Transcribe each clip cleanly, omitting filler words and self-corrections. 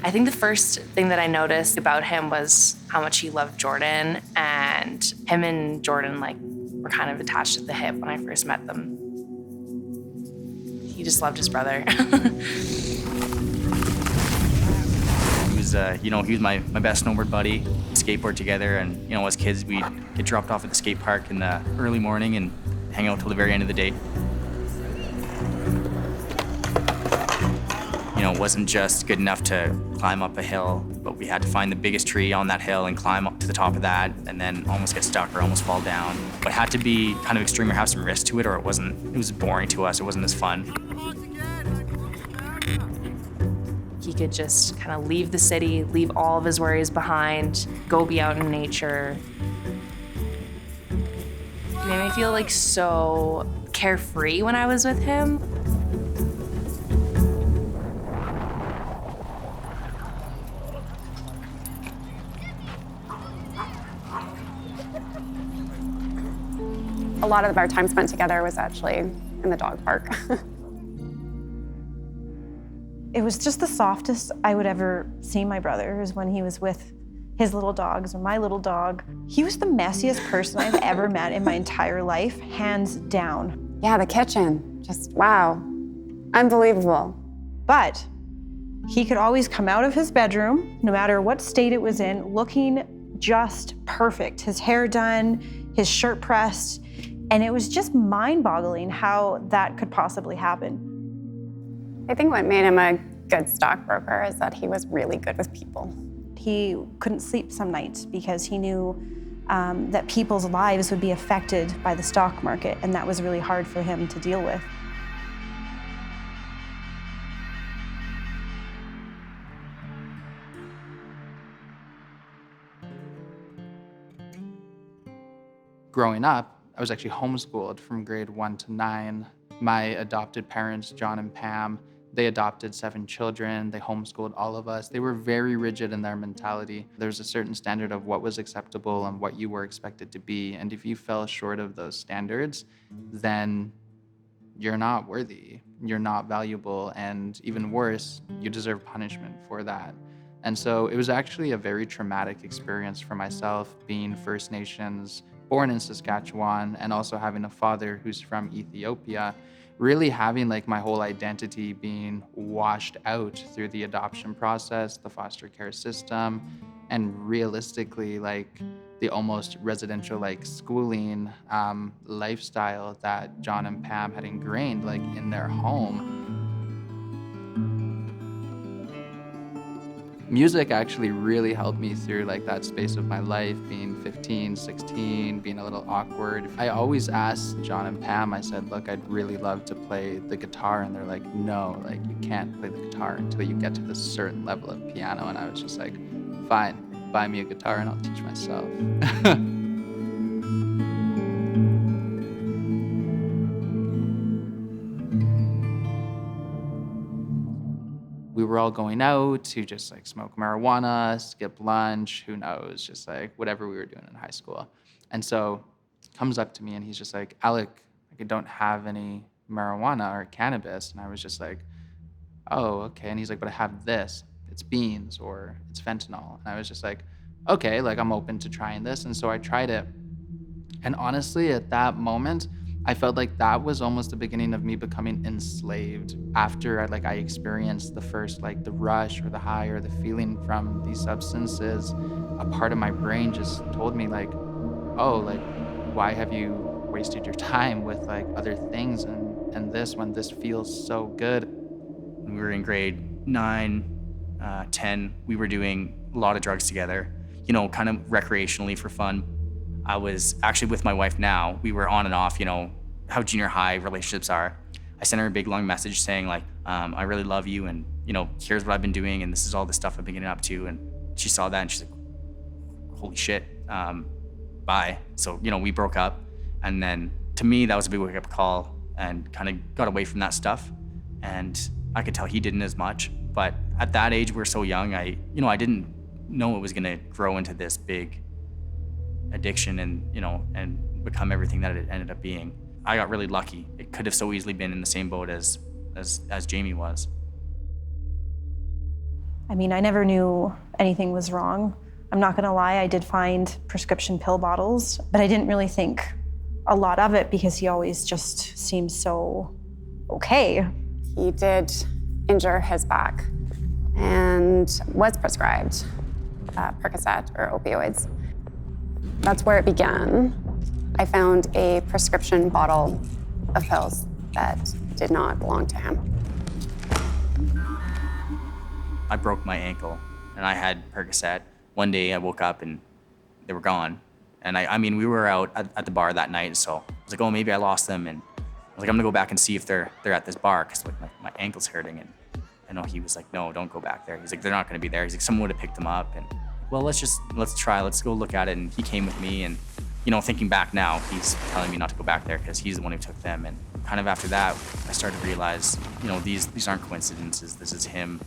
I think the first thing that I noticed about him was how much he loved Jordan, and him and Jordan were kind of attached at the hip when I first met them. He just loved his brother. He was my best snowboard buddy. Skateboard together, and as kids we'd get dropped off at the skate park in the early morning and hang out till the very end of the day. It wasn't just good enough to climb up a hill, but we had to find the biggest tree on that hill and climb up to the top of that and then almost get stuck or almost fall down. But it had to be kind of extreme or have some risk to it, or it was boring to us. It wasn't as fun. He could just kind of leave the city, leave all of his worries behind, go be out in nature. It made me feel so carefree when I was with him. A lot of our time spent together was actually in the dog park. It was just the softest I would ever see my brother, is when he was with his little dogs or my little dog. He was the messiest person I've ever met in my entire life, hands down. Yeah, the kitchen, just wow, unbelievable. But he could always come out of his bedroom, no matter what state it was in, looking just perfect. His hair done, his shirt pressed, and it was just mind-boggling how that could possibly happen. I think what made him a good stockbroker is that he was really good with people. He couldn't sleep some nights because he knew that people's lives would be affected by the stock market, and that was really hard for him to deal with. Growing up, I was actually homeschooled from grade 1 to 9. My adopted parents, John and Pam, they adopted 7 children. They homeschooled all of us. They were very rigid in their mentality. There's a certain standard of what was acceptable and what you were expected to be. And if you fell short of those standards, then you're not worthy, you're not valuable, and even worse, you deserve punishment for that. And so it was actually a very traumatic experience for myself, being First Nations, born in Saskatchewan, and also having a father who's from Ethiopia, really having my whole identity being washed out through the adoption process, the foster care system, and realistically the almost residential schooling lifestyle that John and Pam had ingrained in their home. Music actually really helped me through that space of my life, being 15, 16, being a little awkward. I always asked John and Pam, I said, look, I'd really love to play the guitar. And they're like, no, you can't play the guitar until you get to this certain level of piano. And I was just like, fine, buy me a guitar and I'll teach myself. We were all going out to just smoke marijuana, skip lunch, who knows, just whatever we were doing in high school. And so he comes up to me and he's just like, Alec, I don't have any marijuana or cannabis. And I was just like, oh, okay. And he's like, but I have this, it's beans or it's fentanyl. And I was just like, okay, I'm open to trying this. And so I tried it. And honestly, at that moment, I felt like that was almost the beginning of me becoming enslaved. After I experienced the first the rush or the high or the feeling from these substances, a part of my brain just told me oh, why have you wasted your time with other things and this when this feels so good? When we were in grade 9, 10, we were doing a lot of drugs together, kind of recreationally for fun. I was actually with my wife now. We were on and off, how junior high relationships are. I sent her a big long message saying I really love you and, here's what I've been doing and this is all the stuff I've been getting up to. And she saw that and she's like, holy shit, bye. So, we broke up. And then to me, that was a big wake-up call, and kind of got away from that stuff. And I could tell he didn't as much. But at that age, we're so young, I didn't know it was gonna grow into this big addiction and become everything that it ended up being. I got really lucky. It could have so easily been in the same boat as Jamie was. I mean, I never knew anything was wrong. I'm not gonna lie, I did find prescription pill bottles, but I didn't really think a lot of it because he always just seemed so okay. He did injure his back and was prescribed Percocet or opioids. That's where it began. I found a prescription bottle of pills that did not belong to him. I broke my ankle and I had Percocet. One day I woke up and they were gone. And I mean, we were out at the bar that night, so I was like, oh, maybe I lost them. And I was like, I'm gonna go back and see if they're at this bar, because like my ankle's hurting. And I know he was like, no, don't go back there. He's like, they're not gonna be there. He's like, someone would have picked them up. And well, let's go look at it. And he came with me, and thinking back now, he's telling me not to go back there because he's the one who took them. And kind of after that, I started to realize, these aren't coincidences. This is him,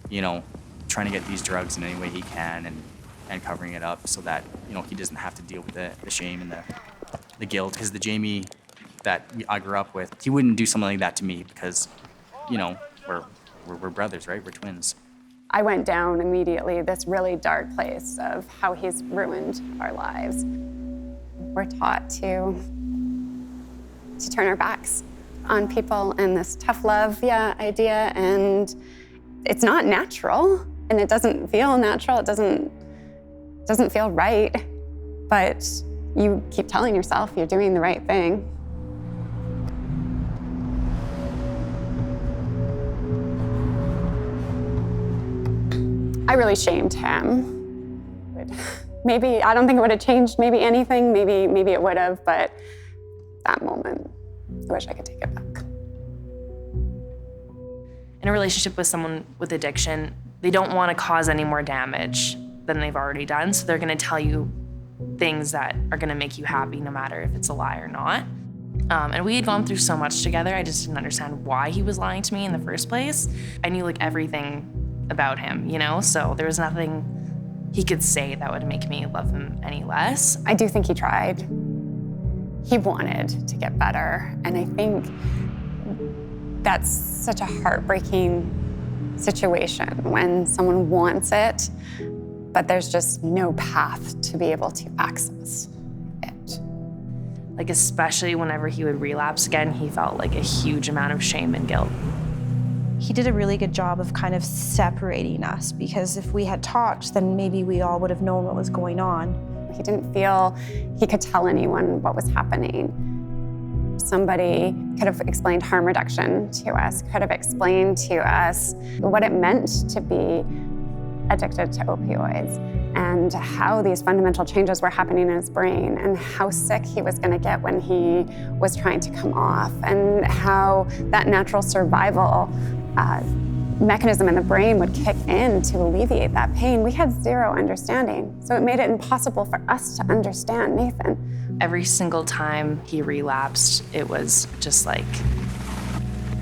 trying to get these drugs in any way he can, and covering it up so that, he doesn't have to deal with the shame and the guilt. Because the Jamie that I grew up with, he wouldn't do something like that to me because, we're brothers, right? We're twins. I went down immediately this really dark place of how he's ruined our lives. We're taught to turn our backs on people and this tough love idea, and it's not natural, and it doesn't feel natural. It doesn't feel right, but you keep telling yourself you're doing the right thing. I really shamed him. Maybe, I don't think it would have changed maybe anything, maybe it would have, but that moment, I wish I could take it back. In a relationship with someone with addiction, they don't want to cause any more damage than they've already done, so they're gonna tell you things that are gonna make you happy no matter if it's a lie or not. And we had gone through so much together, I just didn't understand why he was lying to me in the first place. I knew everything about him, so there was nothing he could say that would make me love him any less. I do think he tried. He wanted to get better, and I think that's such a heartbreaking situation when someone wants it, but there's just no path to be able to access it. Especially whenever he would relapse again, he felt a huge amount of shame and guilt. He did a really good job of kind of separating us, because if we had talked, then maybe we all would have known what was going on. He didn't feel he could tell anyone what was happening. Somebody could have explained harm reduction to us, could have explained to us what it meant to be addicted to opioids, and how these fundamental changes were happening in his brain, and how sick he was going to get when he was trying to come off, and how that natural survival mechanism in the brain would kick in to alleviate that pain. We had zero understanding, so it made it impossible for us to understand Nathan. Every single time he relapsed, it was just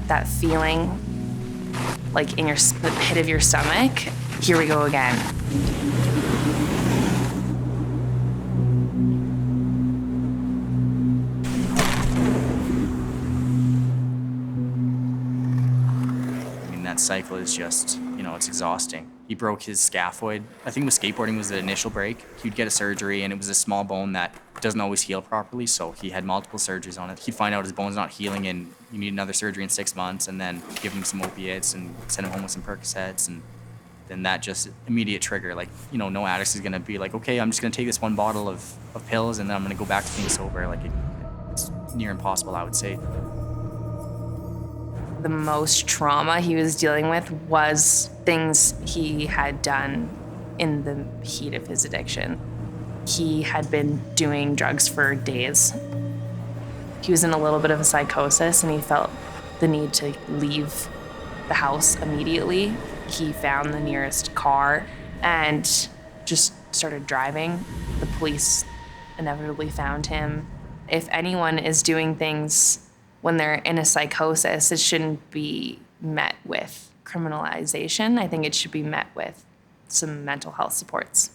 that feeling, in the pit of your stomach. Here we go again. That cycle is just, it's exhausting. He broke his scaphoid. I think with skateboarding was the initial break. He'd get a surgery, and it was a small bone that doesn't always heal properly, so he had multiple surgeries on it. He'd find out his bone's not healing, and you need another surgery in 6 months, and then give him some opiates and send him home with some Percocets, and then that just immediate trigger. No addict is gonna be okay, I'm just gonna take this one bottle of pills, and then I'm gonna go back to being sober. It's near impossible, I would say. The most trauma he was dealing with was things he had done in the heat of his addiction. He had been doing drugs for days. He was in a little bit of a psychosis, and he felt the need to leave the house immediately. He found the nearest car and just started driving. The police inevitably found him. If anyone is doing things when they're in a psychosis, it shouldn't be met with criminalization. I think it should be met with some mental health supports.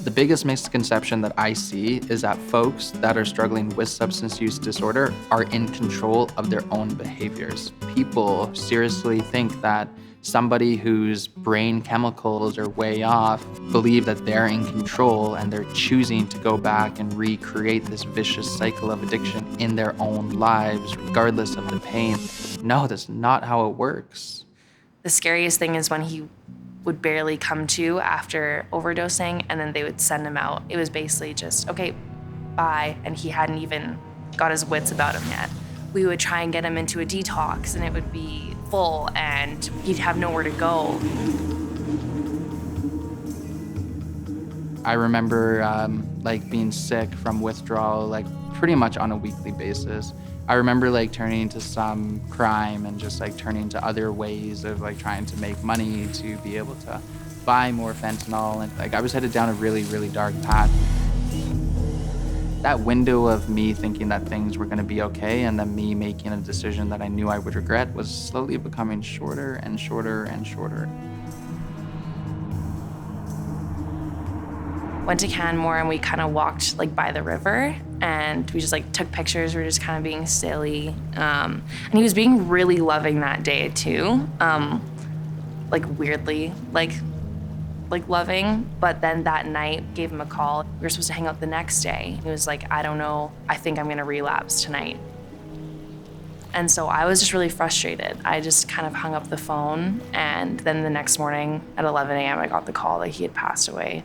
The biggest misconception that I see is that folks that are struggling with substance use disorder are in control of their own behaviors. People seriously think that somebody whose brain chemicals are way off believe that they're in control and they're choosing to go back and recreate this vicious cycle of addiction in their own lives, regardless of the pain. No, that's not how it works. The scariest thing is when he would barely come to after overdosing, and then they would send him out. It was basically just, okay, bye, and he hadn't even got his wits about him yet. We would try and get him into a detox, and it would be full, and he'd have nowhere to go. I remember being sick from withdrawal, pretty much on a weekly basis. I remember turning to some crime and just turning to other ways of trying to make money to be able to buy more fentanyl. And I was headed down a really, really dark path. That window of me thinking that things were gonna be okay and then me making a decision that I knew I would regret was slowly becoming shorter and shorter and shorter. Went to Canberra and we kind of walked by the river, and we just took pictures. We were just kind of being silly, and he was being really loving that day too, weirdly loving. But then that night, gave him a call. We were supposed to hang out the next day. He was like, I don't know, I think I'm gonna relapse tonight. And so I was just really frustrated. I just kind of hung up the phone, and then the next morning at 11 a.m. I got the call that he had passed away.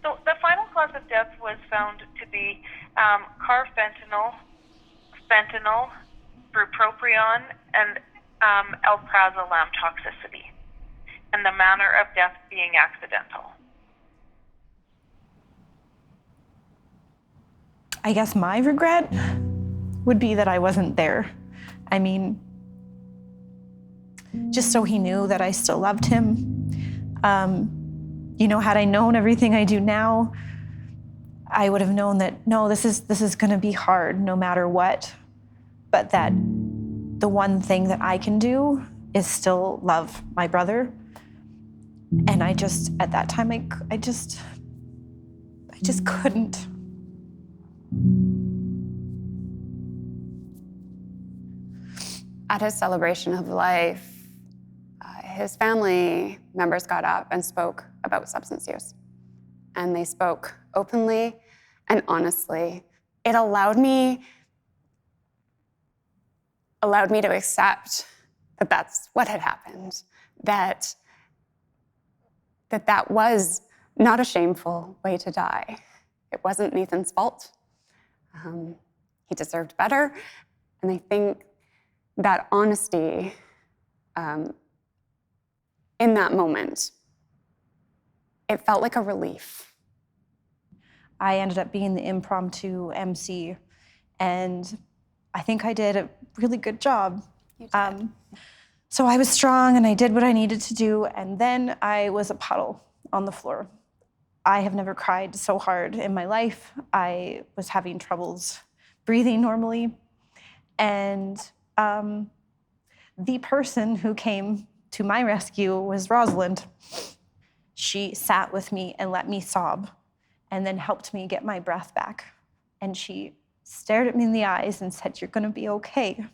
So the final cause of death was found to be carfentanil, fentanyl, bupropion, and alprazolam toxicity, and the manner of death being accidental. I guess my regret would be that I wasn't there. I mean, just so he knew that I still loved him. Had I known everything I do now, I would have known that, no, this is gonna be hard no matter what, but that the one thing that I can do is still love my brother. And I just, at that time, I just couldn't. At his celebration of life, his family members got up and spoke about substance use. And they spoke openly and honestly. It allowed me to accept that that's what had happened, that was not a shameful way to die. It wasn't Nathan's fault. He deserved better. And I think that honesty in that moment, it felt like a relief. I ended up being the impromptu MC, and I think I did a really good job. You did. So I was strong and I did what I needed to do, and then I was a puddle on the floor. I have never cried so hard in my life. I was having troubles breathing normally, and the person who came to my rescue was Rosalind. She sat with me and let me sob, and then helped me get my breath back. And she stared at me in the eyes and said, "You're gonna be okay."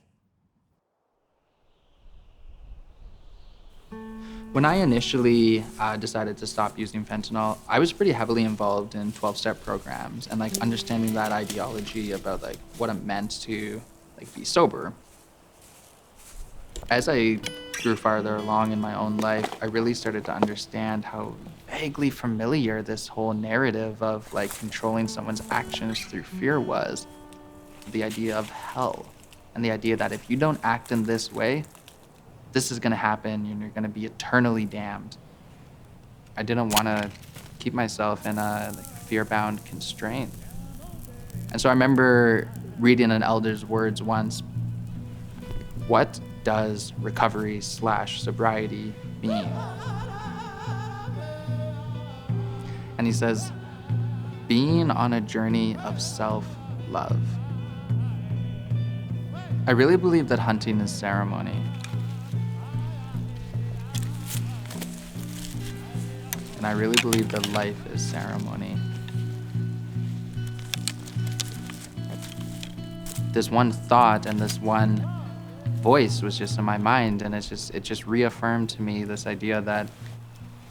When I initially decided to stop using fentanyl, I was pretty heavily involved in 12-step programs and understanding that ideology about what it meant to be sober. As I grew farther along in my own life, I really started to understand how vaguely familiar this whole narrative of controlling someone's actions through fear was. The idea of hell, and the idea that if you don't act in this way, this is gonna happen and you're gonna be eternally damned. I didn't wanna keep myself in a fear-bound constraint. And so I remember reading an elder's words once. What does recovery/sobriety mean? And he says, being on a journey of self-love. I really believe that hunting is ceremony. And I really believe that life is ceremony. This one thought and this one voice was just in my mind, and it just reaffirmed to me this idea that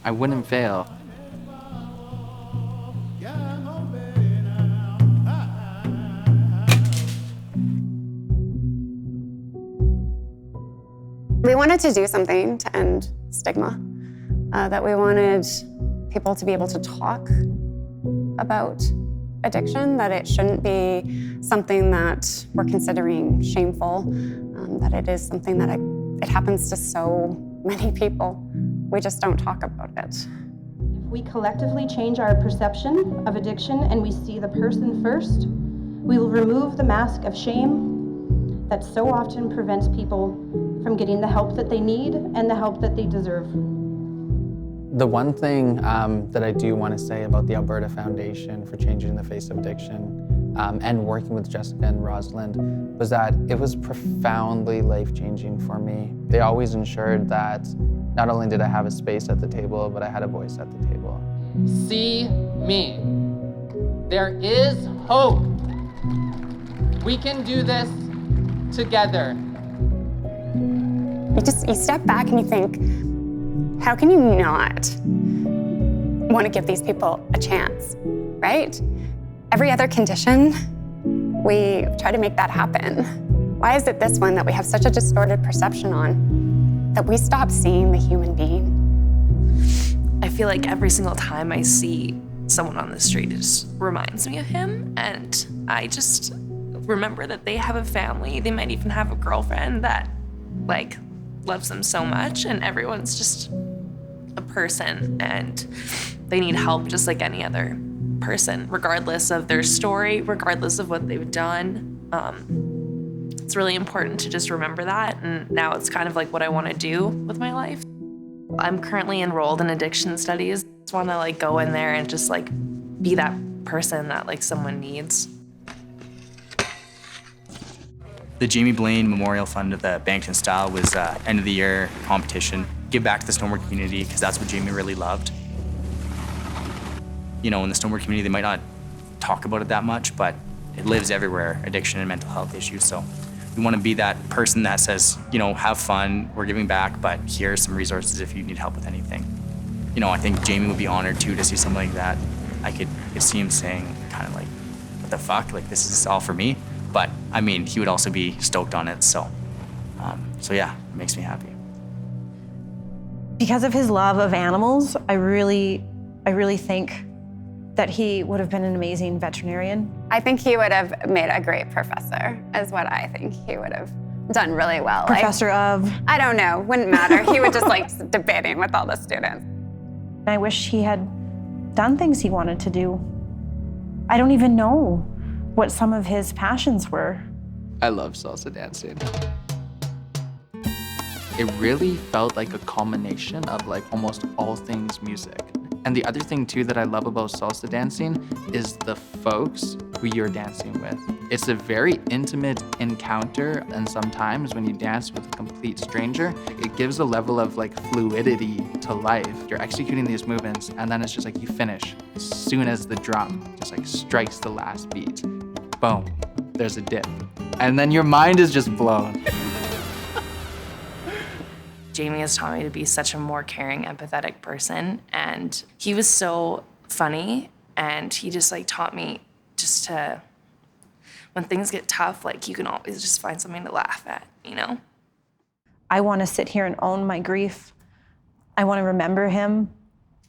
I wouldn't fail. We wanted to do something to end stigma, that we wanted people to be able to talk about addiction, that it shouldn't be something that we're considering shameful, that it is something that it happens to so many people. We just don't talk about it. If we collectively change our perception of addiction and we see the person first, we will remove the mask of shame that so often prevents people from getting the help that they need and the help that they deserve. The one thing that I do want to say about the Alberta Foundation for Changing the Face of Addiction and working with Jessica and Rosalind was that it was profoundly life-changing for me. They always ensured that not only did I have a space at the table, but I had a voice at the table. See me. There is hope. We can do this together. You step back and you think, how can you not want to give these people a chance, right? Every other condition, we try to make that happen. Why is it this one that we have such a distorted perception on, that we stop seeing the human being? I feel like every single time I see someone on the street, it just reminds me of him, and I just remember that they have a family. They might even have a girlfriend that, like, loves them so much, and everyone's just a person, and they need help just like any other person, regardless of their story, regardless of what they've done. It's really important to just remember that, and now it's kind of like what I want to do with my life. I'm currently enrolled in addiction studies. I just want to like go in there and just like be that person that like someone needs. The Jamie Blain Memorial Fund of the Bankton Style was end of the year competition. Give back to the snowboard community, because that's what Jamie really loved. You know, in the snowboard community, they might not talk about it that much, but it lives everywhere, addiction and mental health issues. So we want to be that person that says, you know, have fun, we're giving back, but here are some resources if you need help with anything. You know, I think Jamie would be honored too to see something like that. I could see him saying kind of like, what the fuck, like this is all for me. But I mean, he would also be stoked on it. So yeah, it makes me happy. Because of his love of animals, I really think that he would have been an amazing veterinarian. I think he would have made a great professor, is what I think he would have done really well. Professor of? I don't know, wouldn't matter. He would just like debating with all the students. I wish he had done things he wanted to do. I don't even know what some of his passions were. I love salsa dancing. It really felt like a culmination of like almost all things music. And the other thing too that I love about salsa dancing is the folks who you're dancing with. It's a very intimate encounter, and sometimes when you dance with a complete stranger, it gives a level of like fluidity to life. You're executing these movements, and then it's just like you finish as soon as the drum just like strikes the last beat. Boom, there's a dip. And then your mind is just blown. Jamie has taught me to be such a more caring, empathetic person, and he was so funny, and he just like taught me just to, when things get tough, like you can always just find something to laugh at, you know? I want to sit here and own my grief. I want to remember him,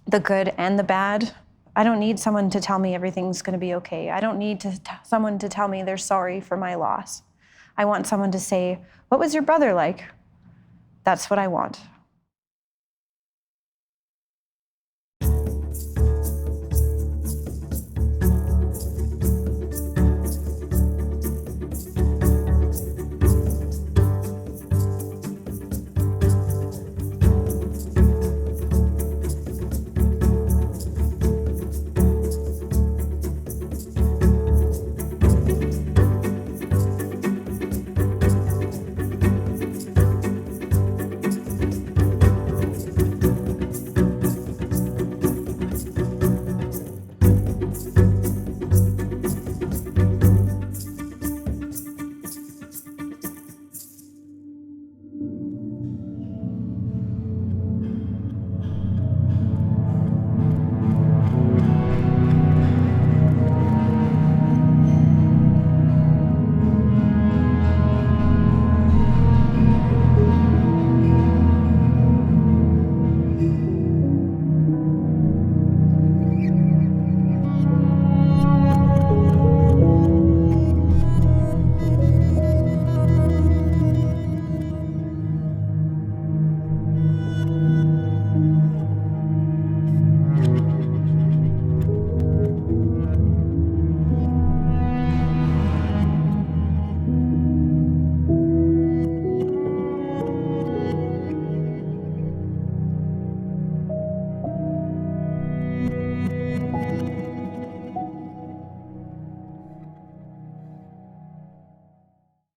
the good and the bad. I don't need someone to tell me everything's going to be okay. I don't need someone to tell me they're sorry for my loss. I want someone to say, "What was your brother like?" That's what I want.